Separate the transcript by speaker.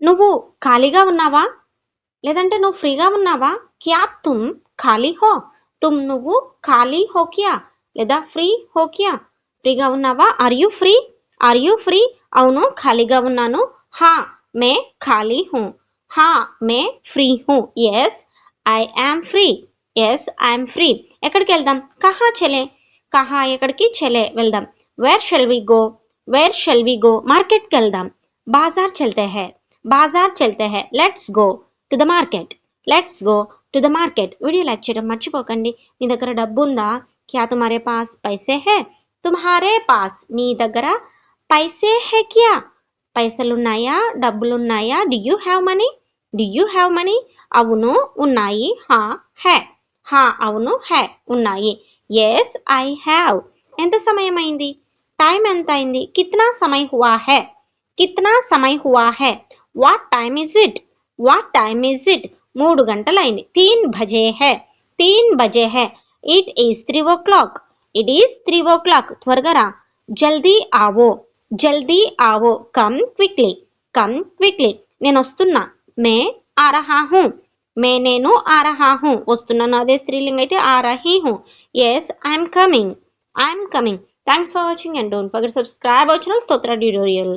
Speaker 1: నువ్వు ఖాళీగా ఉన్నావా? లేదంటే నువ్వు ఫ్రీగా ఉన్నావా? క్యా తుమ్ ఖాళీ హో? నువ్వు ఖాళీ హో క్యా? లేదా ఫ్రీ హో క్యా? ఫ్రీగా ఉన్నావా? Are you free? Are you free? అవును ఖాళీగా ఉన్నాను. హా మే ఖాళీ హూ. హా మే ఫ్రీ హూ. Yes I am free. Yes I am free. ఎక్కడికి వెళ్దాం? కహా చలే? కహా ఎక్కడికి? చలే వెళ్దాం. Where shall we go? Where shall we go? మార్కెట్కి వెళ్దాం. బాజార్ చల్తే హై. బాజార్ చల్తే హై. Let's go to the market. Let's go to the market. Video like చేయడం మర్చిపోకండి. మీ దగ్గర డబ్బు ఉందా? క్యా తుమారే పాస్ పైసే హే? తుమ్హారే పాస్ మీ దగ్గర పైసే హే క్యా? పైసలున్నాయా? డబ్బులున్నాయా? Do you have money? Do you have money? అవును ఉన్నాయి. హా హే. హా అవును హే ఉన్నాయి. Yes I have. ఎంత సమయం అయింది? టైం ఎంత అయింది? కిత్నా సమయ హువా హే? కిత్నా సమయ హువా హే? What time is it? What time is it? 3 గంటలైంది. 3 బజే హై. 3 బజే హై. It is 3 o'clock. It is 3 o'clock. త్వరగా రా. జల్దీ ఆవో. జల్దీ ఆవో. Come quickly. Come quickly. నేను వస్తున్నా. మే ఆ రహా హూ. నేను ఆ రహా హూ. వస్తున్నాను అదే స్త్రీలింగ్ అయితే ఆ రహీ హూ. Yes I'm coming. I'm coming. Thanks for watching and don't forget subscribe our channel Stotra tutorial.